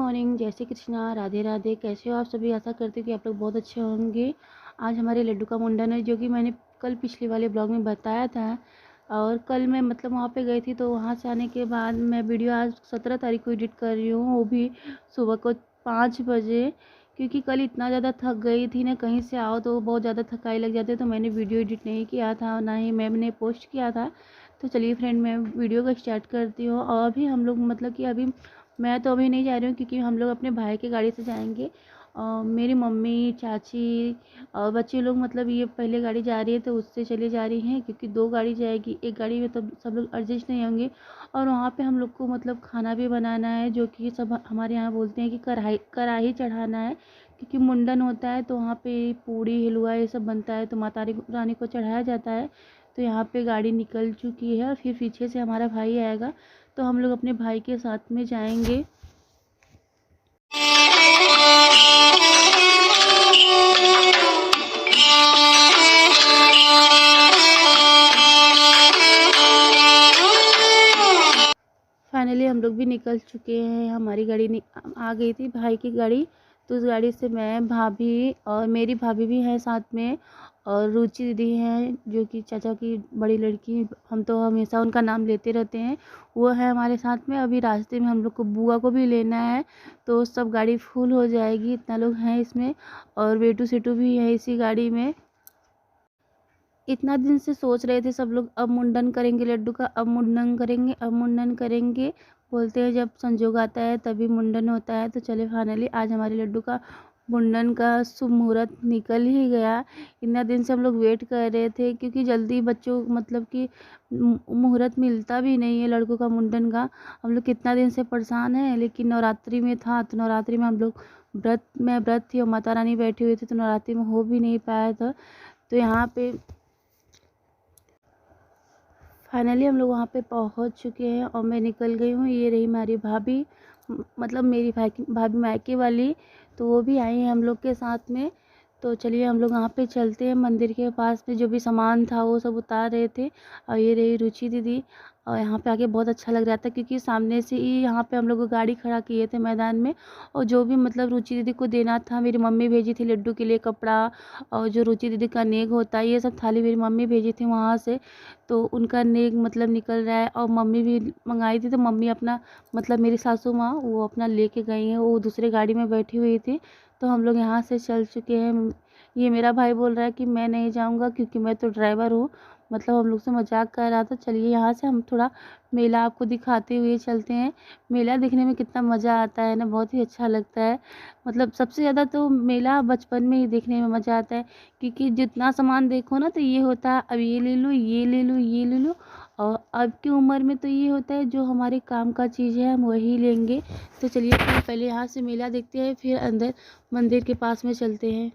Morning, जय श्री कृष्णा, राधे राधे। कैसे हो आप सभी? आशा करती हूँ कि आप लोग बहुत अच्छे होंगे। आज हमारे लड्डू का मुंडन है, जो कि मैंने कल पिछले वाले ब्लॉग में बताया था। और कल मैं वहाँ पे गई थी, तो वहाँ से आने के बाद मैं वीडियो आज 17 तारीख को एडिट कर रही हूँ, वो भी सुबह को 5 बजे। क्योंकि कल इतना ज़्यादा थक गई थी ना, कहीं से आओ तो बहुत ज़्यादा थकाई लग जाती है, तो मैंने वीडियो एडिट नहीं किया था, ना ही मैंने पोस्ट किया था। तो चलिए फ्रेंड, मैं वीडियो को स्टार्ट करती हूँ। और अभी हम लोग कि अभी मैं तो अभी नहीं जा रही हूँ, क्योंकि हम लोग अपने भाई की गाड़ी से जाएंगे। मेरी मम्मी, चाची और बच्चे लोग ये पहले गाड़ी जा रही है, तो उससे चले जा रही हैं, क्योंकि 2 गाड़ी जाएगी। एक गाड़ी में तो सब लोग एडजस्ट नहीं होंगे। और वहाँ पे हम लोग को खाना भी बनाना है, जो कि सब हमारे यहाँ बोलते हैं कि कढ़ाई चढ़ाना है। क्योंकि मुंडन होता है, तो वहाँ पे पूड़ी हलवा ये सब बनता है, तो माता रानी को चढ़ाया जाता है। तो यहाँ पे गाड़ी निकल चुकी है, और फिर पीछे से हमारा भाई आएगा, तो हम लोग अपने भाई के साथ में जाएंगे। फाइनली हम लोग भी निकल चुके हैं। हमारी गाड़ी आ गई थी, भाई की गाड़ी। तो उस गाड़ी से मैं, भाभी और मेरी भाभी भी हैं साथ में, और रुचि दीदी हैं, जो कि चाचा की बड़ी लड़की। हम तो हमेशा उनका नाम लेते रहते हैं। वो है हमारे साथ में। अभी रास्ते में हम लोग को बुआ को भी लेना है, तो सब गाड़ी फुल हो जाएगी, इतना लोग हैं इसमें। और बेटू सेटू भी है इसी गाड़ी में। इतना दिन से सोच रहे थे सब लोग, अब मुंडन करेंगे लड्डू का, अब मुंडन करेंगे, अब मुंडन करेंगे। बोलते हैं जब संजोग आता है तभी मुंडन होता है। तो चले, फाइनली आज हमारे लड्डू का मुंडन का शुभ मुहूर्त निकल ही गया। इतना दिन से हम लोग वेट कर रहे थे, क्योंकि जल्दी बच्चों कि मुहूर्त मिलता भी नहीं है लड़कों का मुंडन का। हम लोग कितना दिन से परेशान हैं, लेकिन नवरात्रि में था, तो नवरात्रि में हम लोग व्रत थी और माता रानी बैठी हुई थी, तो नवरात्रि में हो भी नहीं पाया था। तो यहाँ पे फाइनली हम लोग वहाँ पे पहुँच चुके हैं, और मैं निकल गई हूँ। ये रही हमारी भाभी, मेरी भाभी मायके वाली। तो वो भी आई हैं हम लोग के साथ में। तो चलिए हम लोग वहाँ पे चलते हैं। मंदिर के पास में जो भी सामान था वो सब उतार रहे थे। और ये रही रुचि दीदी। और यहाँ पे आके बहुत अच्छा लग रहा था, क्योंकि सामने से ही यहाँ पे हम लोग गाड़ी खड़ा किए थे मैदान में। और जो भी रुचि दीदी को देना था, मेरी मम्मी भेजी थी लड्डू के लिए कपड़ा, और जो रुचि दीदी का नेग होता है, ये सब थाली मेरी मम्मी भेजी थी वहाँ से। तो उनका नेग निकल रहा है। और मम्मी भी मंगाई थी, तो मम्मी अपना मेरी सासू माँ वो अपना लेके गई हैं, वो दूसरे गाड़ी में बैठी हुई थी। तो हम लोग यहाँ से चल चुके हैं। ये मेरा भाई बोल रहा है कि मैं नहीं जाऊँगा, क्योंकि मैं तो ड्राइवर हूँ। हम लोग से मजाक कर रहा था। चलिए यहाँ से हम थोड़ा मेला आपको दिखाते हुए चलते हैं। मेला देखने में कितना मज़ा आता है ना, बहुत ही अच्छा लगता है। सबसे ज़्यादा तो मेला बचपन में ही देखने में मज़ा आता है, क्योंकि जितना सामान देखो ना, तो ये होता है अब ये ले लो, ये ले लो, ये ले लो। और अब की उम्र में तो ये होता है जो हमारे काम का चीज़ है हम वही लेंगे। तो चलिए फिर पहले यहाँ से मेला देखते हैं, फिर अंदर मंदिर के पास में चलते हैं।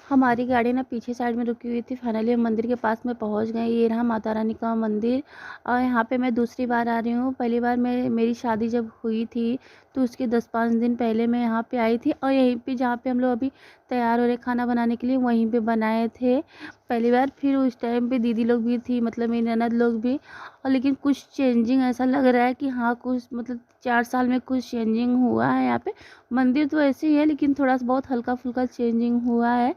हमारी गाड़ी ना पीछे साइड में रुकी हुई थी। फाइनली हम मंदिर के पास में पहुंच गए। ये रहा माता रानी का मंदिर। और यहाँ पे मैं दूसरी बार आ रही हूँ। पहली बार मेरी शादी जब हुई थी, तो उसके 10-5 दिन पहले मैं यहाँ पे आई थी, और यहीं पे जहाँ पे हम लोग अभी तैयार हो रहे खाना बनाने के लिए, वहीं पे बनाए थे पहली बार। फिर उस टाइम पे दीदी लोग भी थी, मेरी ननद लोग भी। और लेकिन कुछ चेंजिंग ऐसा लग रहा है कि हाँ, कुछ 4 साल में कुछ चेंजिंग हुआ है यहाँ पे। मंदिर तो ऐसे ही है, लेकिन थोड़ा सा बहुत हल्का फुल्का चेंजिंग हुआ है।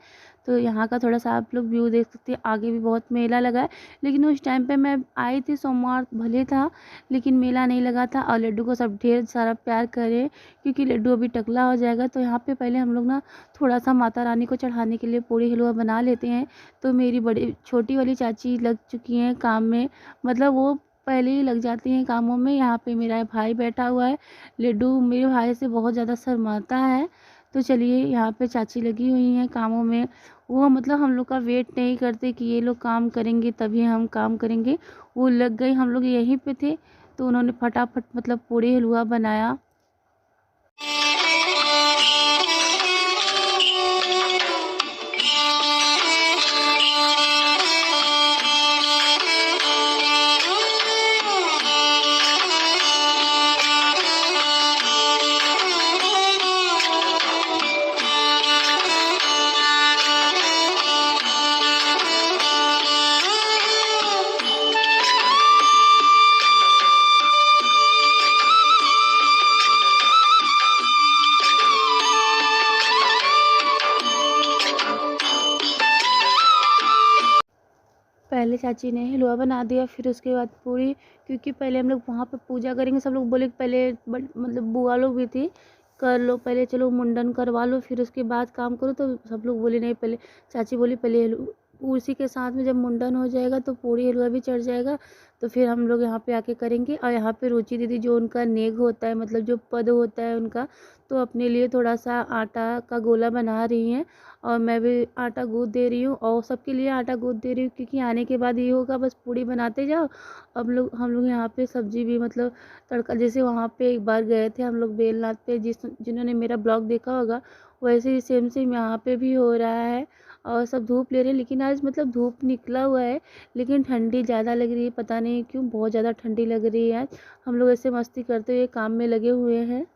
तो यहाँ का थोड़ा सा आप लोग व्यू देख सकते हैं। आगे भी बहुत मेला लगा है, लेकिन उस टाइम पे मैं आई थी, सोमवार भले था, लेकिन मेला नहीं लगा था। और लड्डू को सब ढेर सारा प्यार करे, क्योंकि लड्डू अभी टकला हो जाएगा। तो यहाँ पे पहले हम लोग ना थोड़ा सा माता रानी को चढ़ाने के लिए पूड़ी हलवा बना लेते हैं। तो मेरी बड़ी छोटी वाली चाची लग चुकी हैं काम में, वो पहले ही लग जाती हैं कामों में। यहाँ पे मेरा भाई बैठा हुआ है। लड्डू मेरे भाई से बहुत ज़्यादा शर्माता है। तो चलिए यहाँ पे चाची लगी हुई हैं कामों में। वो मतलब हम लोग का वेट नहीं करते कि ये लोग काम करेंगे तभी हम काम करेंगे। वो लग गई, हम लोग यहीं पे थे तो उन्होंने फटाफट मतलब पूड़ी हलवा बनाया। पहले चाची ने हलवा बना दिया, फिर उसके बाद पूरी, क्योंकि पहले हम लोग वहाँ पे पूजा करेंगे। सब लोग बोले पहले मतलब बुआ लोग भी थी, कर लो पहले, चलो मुंडन करवा लो फिर उसके बाद काम करो। तो सब लोग बोले नहीं, पहले चाची बोली पहले उसी के साथ में जब मुंडन हो जाएगा तो पूरी हलवा भी चढ़ जाएगा, तो फिर हम लोग यहाँ पे आके करेंगे। और यहाँ पे रुचि दीदी जो उनका नेग होता है, मतलब जो पद होता है उनका, तो अपने लिए थोड़ा सा आटा का गोला बना रही हैं और मैं भी आटा गूँथ दे रही हूँ और सबके लिए आटा गूँथ दे रही हूँ, क्योंकि आने के बाद ये होगा बस पूड़ी बनाते जाओ। अब हम लोग यहाँ पे सब्जी भी मतलब तड़का, जैसे वहाँ पे एक बार गए थे हम लोग बेलनाथ पे, जिन्होंने मेरा ब्लॉग देखा होगा, वैसे ही सेम सेम यहाँ पे भी हो रहा है। और सब धूप ले रहे हैं, लेकिन आज मतलब धूप निकला हुआ है लेकिन ठंडी ज़्यादा लग रही है, पता नहीं क्यों बहुत ज़्यादा ठंडी लग रही है आज। हम लोग ऐसे मस्ती करते हुए काम में लगे हुए हैं।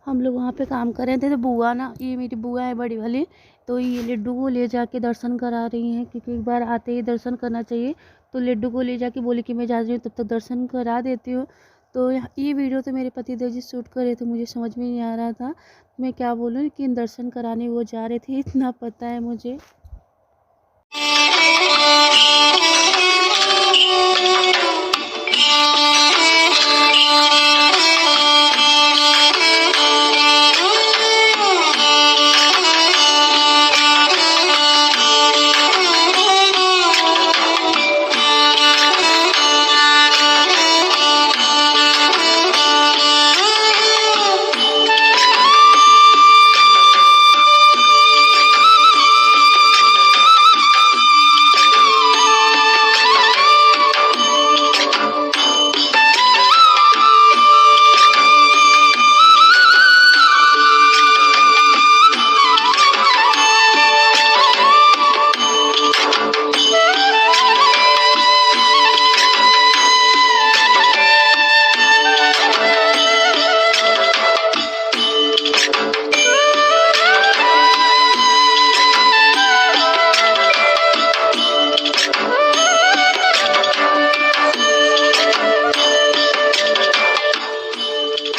हम लोग वहाँ पे काम कर रहे थे तो बुआ ना, ये मेरी बुआ है बड़ी वाली, तो ये लड्डू को ले जाके दर्शन करा रही हैं, क्योंकि एक बार आते ही दर्शन करना चाहिए। तो लड्डू को ले जाके बोली कि मैं जा रही हूँ, तब तक दर्शन करा देती हूँ। तो ये वीडियो तो मेरे पति देव जी शूट कर रहे थे, मुझे समझ में नहीं आ रहा था मैं क्या बोलूँ, लेकिन दर्शन कराने वो जा रहे थे इतना पता है मुझे।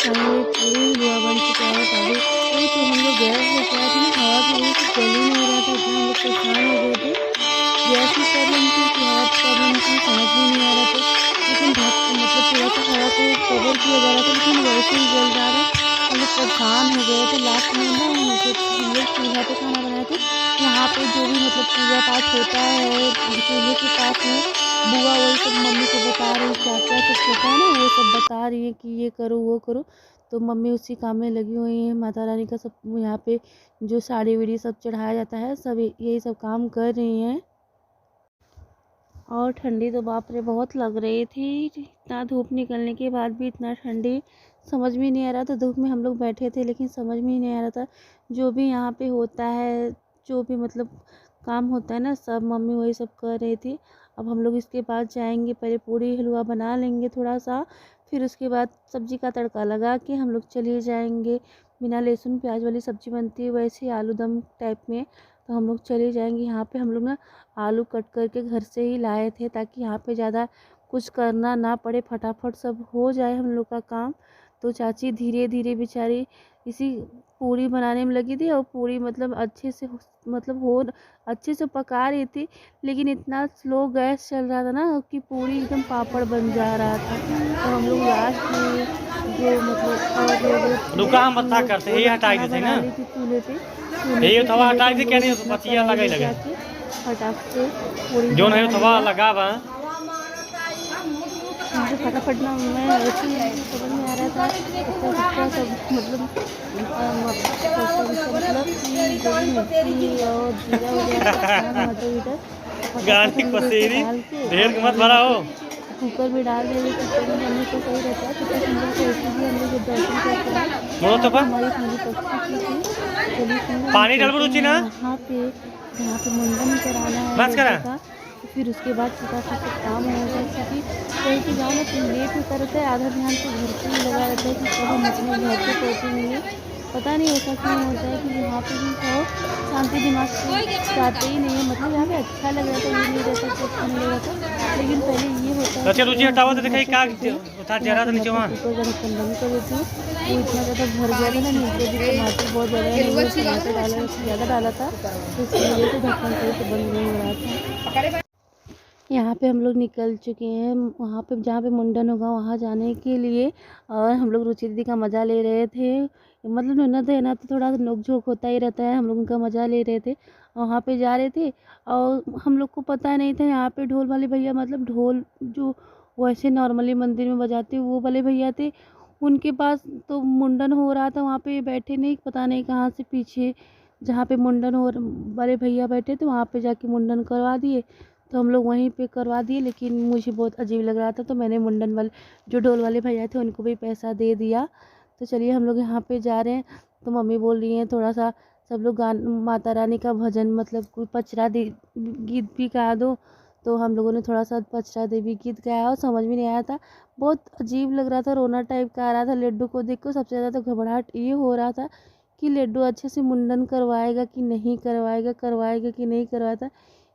फाइनली पूरी हलवा बन चुका है काफ़ी। वही तो हम लोग गैस लेके आए थे ना, हवा की वजह से जल ही नहीं रहा था, इतना हम लोग परेशान हो गए थे। गैस की प्रॉब्लम थी कि हवा की प्रॉब्लम थी, समझ में नहीं आ रहा था। लेकिन मतलब थोड़ा सा हवा को कवर किया जा रहा था, लेकिन वैसे ही जल रहा था। हम लोग परेशान हो गए थे। लास्ट में ना हम लोग चूल्हा पे खाना बनाए थे। यहाँ पे जो भी मतलब पूजा पाठ होता है चूल्हे के पास में, बुआ वही सब मम्मी को बता रही क्या क्या सब होता है ना, वो सब बता रही है कि ये करो वो करो। तो मम्मी उसी काम में लगी हुई हैं। माता रानी का सब यहाँ पे जो साड़ी वीड़ी सब चढ़ाया जाता है, सब यही सब काम कर रही हैं। और ठंडी तो बाप रे बहुत लग रही थी, इतना धूप निकलने के बाद भी इतना ठंडी, समझ में नहीं आ रहा था। धूप में हम लोग बैठे थे लेकिन समझ में ही नहीं आ रहा था। जो भी यहाँ पे होता है, जो भी मतलब काम होता है ना, सब मम्मी वही सब कर रही थी। अब हम लोग इसके बाद जाएंगे, पहले पूड़ी हलवा बना लेंगे थोड़ा सा, फिर उसके बाद सब्जी का तड़का लगा के हम लोग चले जाएंगे। बिना लहसुन प्याज वाली सब्जी बनती है वैसे आलू दम टाइप में, तो हम लोग चले जाएंगे। यहाँ पे हम लोग ना आलू कट करके घर से ही लाए थे, ताकि यहाँ पे ज़्यादा कुछ करना ना पड़े, फटाफट सब हो जाए हम लोग का काम। तो चाची धीरे धीरे बेचारी इसी पूरी बनाने में लगी थी और पूरी मतलब अच्छे से पका रही थी, लेकिन इतना स्लो गैस चल रहा था ना कि पूरी एकदम पापड़ बन जा रहा था। तो हम लोग लास्ट में जो मतलब और लोग रुका हम बता करते हैं, ये हटाई देते ना थी चूल्हे पे ये थवा हटाई थी क्या नहीं पतिया लगे फटाक से पूरी जो नहीं थवा लगा बा मुझे फटाफट ना मैं ऐसे ही समझ में आ रहा था इसका सब मतलब कि जो भी मिर्ची और जीरा वगैरह मटर गाड़ी पसेरी ढेर मत भरा हो कुकर में डाल देंगे। कुकर में हमने तो सही रहता है कितना सुंदर से ऐसे भी हम लोग दर्शन करते हैं। तो हमारी पूरी पक्षी थी चलिए सुंदर पानी डाल रुचि ना वहाँ पे जहाँ पे मुंडन कराना है का फिर उसके बाद फटाफट से काम हो गया क्योंकि कहीं पे जाओ ना तो लेट होता रहता है। आधा ध्यान तो घर पे ही लगा रहता है कि कब हम अपने घर पे पहुँचेंगे। पता नहीं ऐसा क्यों होता है कि यहाँ पे भी तो शांति दिमाग से जाते ही नहीं है। मतलब यहाँ पे अच्छा लग रहा था, ये नहीं रहता कि अच्छा नहीं लग रहा था, लेकिन पहले ये होता है रुचि हटाओ तो दिखाई का उठा जरा तो नीचे वहां कुकर जब बंद कर देती हूँ वो इतना ज़्यादा भर गया था ना, नीचे भी टमाटर बहुत ज़्यादा डाला था तो इसकी वजह से ढक्कन सही से बंद नहीं हो रहा था। यहाँ पे हम लोग निकल चुके हैं वहाँ पे जहाँ पे मुंडन होगा वहाँ जाने के लिए, और हम लोग रुचि दीदी का मज़ा ले रहे थे। मतलब ननद है ना तो थोड़ा नोक झोंक होता ही रहता है, हम लोग उनका मज़ा ले रहे थे वहाँ पे जा रहे थे। और हम लोग को पता नहीं था यहाँ पे ढोल वाले भैया मतलब ढोल जो वैसे नॉर्मली मंदिर में बजाते वो वाले भैया थे, उनके पास तो मुंडन हो रहा था वहाँ पे बैठे नहीं, पता नहीं कहाँ से पीछे जहाँ पे मुंडन हो वाले भैया बैठे थे वहाँ पे जाके मुंडन करवा दिए। तो हम लोग वहीं पे करवा दिए, लेकिन मुझे बहुत अजीब लग रहा था तो मैंने मुंडन वाले जो ढोल वाले भैया थे उनको भी पैसा दे दिया। तो चलिए हम लोग यहाँ पे जा रहे हैं। तो मम्मी बोल रही हैं थोड़ा सा सब लोग गान माता रानी का भजन मतलब कोई पचरा गीत भी गा दो। तो हम लोगों ने थोड़ा सा पचरा देवी गीत गाया और समझ में नहीं आया था, बहुत अजीब लग रहा था, रोना टाइप का आ रहा था। लड्डू को देख कर सबसे ज़्यादा तो घबराहट ये हो रहा था कि लड्डू अच्छे से मुंडन करवाएगा कि नहीं करवाएगा कि नहीं करवाता,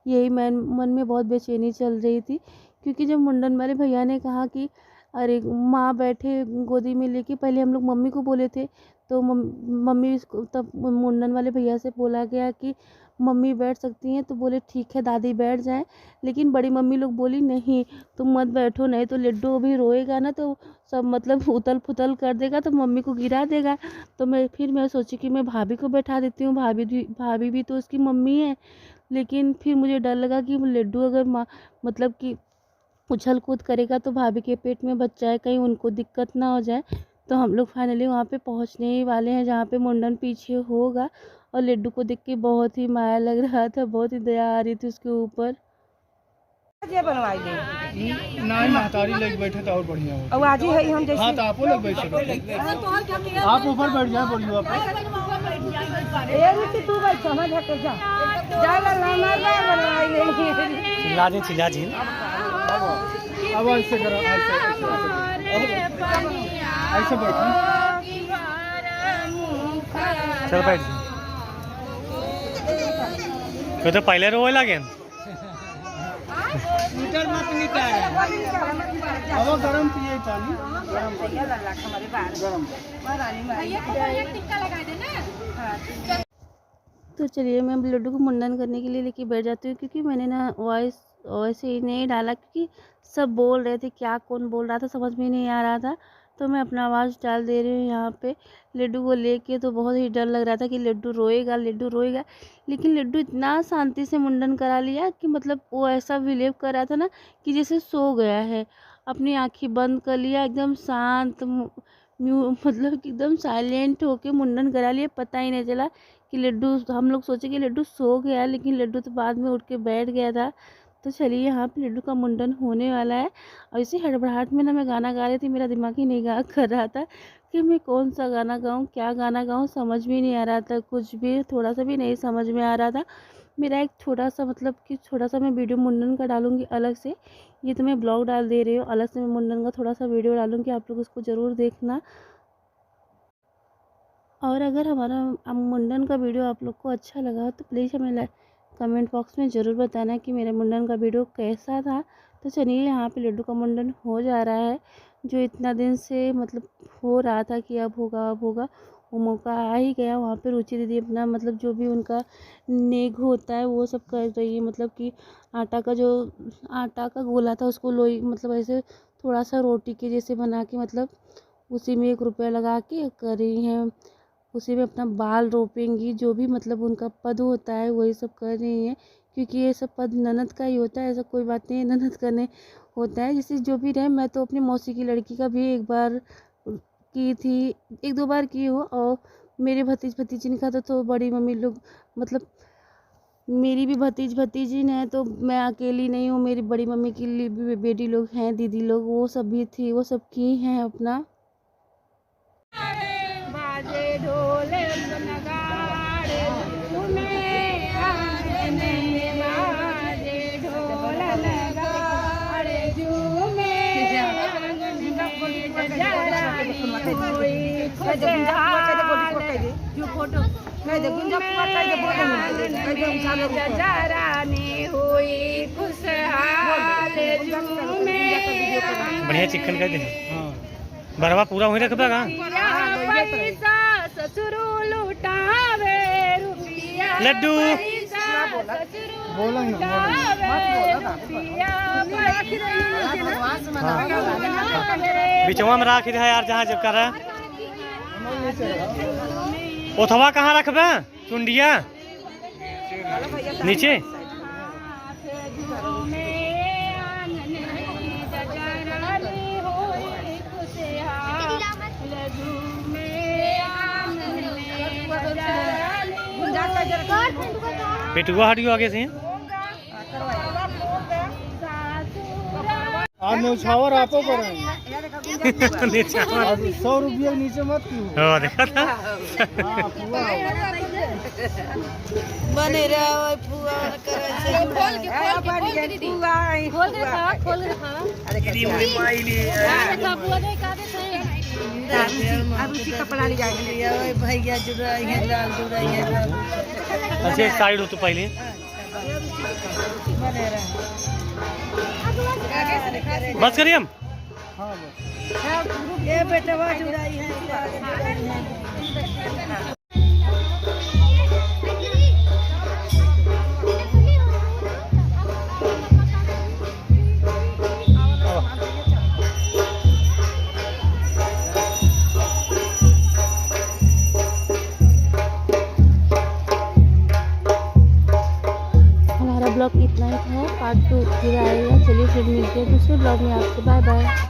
यही मन में बहुत बेचैनी चल रही थी। क्योंकि जब मुंडन वाले भैया ने कहा कि अरे माँ बैठे गोदी में लेके, पहले हम लोग मम्मी को बोले थे तो मम्मी तब मुंडन वाले भैया से बोला गया कि मम्मी बैठ सकती हैं, तो बोले ठीक है दादी बैठ जाएं। लेकिन बड़ी मम्मी लोग बोली नहीं तुम मत बैठो, नहीं तो लड्डू अभी रोएगा ना तो सब मतलब उथल पुथल कर देगा तो मम्मी को गिरा देगा। तो मैं सोची कि मैं भाभी को बैठा देती हूँ, भाभी भी तो उसकी मम्मी है। लेकिन फिर मुझे डर लगा कि लड्डू अगर मतलब कि उछल कूद करेगा तो भाभी के पेट में बच्चा है, कहीं उनको दिक्कत ना हो जाए। तो हम लोग फाइनली वहाँ पे पहुँचने ही वाले हैं जहाँ पे मुंडन पीछे होगा। और लड्डू को देख के बहुत ही माया लग रहा था, बहुत ही दया आ रही थी उसके ऊपर। नहीं महतारी लोग बैठे तो और बढ़िया हो। और आज ही है हम जैसे हाँ तो आप लोग बैठ सकते, आप ऊपर बैठ जाए बोलियो आप तू बैठ समझ हट जा चिल्ला दी अब ऐसे करो ऐसे बैठो चल बैठ तो पहले रोए लगे मीटर मत निकाल अब गरम पिए पानी तो चलिए मैं लड्डू को मुंडन करने के लिए लेके बैठ जाती हूँ, क्योंकि मैंने ना वॉइस वैसे ही नहीं डाला क्योंकि सब बोल रहे थे, क्या कौन बोल रहा था समझ में नहीं आ रहा था। तो मैं अपना आवाज़ डाल दे रही हूँ यहाँ पे लड्डू को लेके। तो बहुत ही डर लग रहा था कि लड्डू रोएगा, लेकिन लड्डू इतना शांति से मुंडन करा लिया कि मतलब वो ऐसा बिहेव कर रहा था ना कि जैसे सो गया है। अपनी आँखें बंद कर लिया, एकदम शांत मतलब एकदम साइलेंट होके मुंडन करा लिया। पता ही नहीं चला कि लड्डू, हम लोग सोचे कि लड्डू सो गया, लेकिन लड्डू तो बाद में उठ के बैठ गया था। तो चलिए यहाँ पे लड्डू का मुंडन होने वाला है। और इसी हड़बड़ाहट में ना मैं गाना गा रही थी, मेरा दिमाग ही नहीं कर रहा था कि मैं कौन सा गाना गाऊँ, क्या गाना गाऊँ, समझ में नहीं आ रहा था, कुछ भी थोड़ा सा भी नहीं समझ में आ रहा था। मेरा एक छोटा सा मतलब कि छोटा सा मैं वीडियो मुंडन का डालूँगी अलग से, ये तो मैं ब्लॉग डाल दे रही हूँ, अलग से मैं मुंडन का थोड़ा सा वीडियो डालूँगी, आप लोग उसको ज़रूर देखना। और अगर हमारा मुंडन का वीडियो आप लोग को अच्छा लगा तो प्लीज़ हमें कमेंट बॉक्स में ज़रूर बताना कि मेरे मुंडन का वीडियो कैसा था। तो चलिए यहाँ पे लड्डू का मुंडन हो जा रहा है, जो इतना दिन से मतलब हो रहा था कि अब होगा वो मौका आ ही गया। वहाँ पे रुचि दीदी अपना मतलब जो भी उनका नेग होता है वो सब कर रही है। मतलब कि आटा का गोला था उसको लोई मतलब ऐसे थोड़ा सा रोटी के जैसे बना के मतलब उसी में 1 रुपया लगा के कर रही हैं। उसी में अपना बाल रोपेंगी, जो भी मतलब उनका पद होता है वही सब कर रही हैं। क्योंकि ये सब पद ननद का ही होता है, ऐसा कोई बात नहीं है, ननद करने होता है। जैसे जो भी रहे, मैं तो अपनी मौसी की लड़की का भी एक बार की थी, 1-2 बार की हो। और मेरे भतीजी का तो बड़ी मम्मी लोग मतलब मेरी भी भतीजी है, तो मैं अकेली नहीं हूँ, मेरी बड़ी मम्मी की लिए भी बेटी लोग हैं, दीदी लोग, वो सब भी थी, वो सब की हैं अपना। बाजे ढोल नगाड़े झूमे आंगन में, बाजे ढोल नगाड़े झूमे आंगन में, जजरानी हुई खुशहाल, झूमे बढ़िया चिकन कर दे। बरवा पूरा वहीं रख देगा। पैसा ससुर लुटावे रुपया, लड्डू बिचवा में राख दे यार, जहाँ जब कर रहा है। ओथवा कहाँ रखबे? चुंडिया नीचे। पेटुआ हटियो आगे से। आज न्यौछावर आपो करेंगे। 100 रुपये नीचे मत क्यों? देखा था। बने रहो फुआ करे से खोल के रुचि कपड़ा ले जाएंगे भैया जुड़ाई है, लाल जुड़ाई है। अच्छा एक साइड हो तो पहले बस करिए हम। ये बेटवा जुड़ाई है। हमारा ब्लॉग इतना ही था, पार्ट 2 फिर आएगा। चलिए फिर मिलते हैं दूसरे ब्लॉग में आपसे। Bye bye.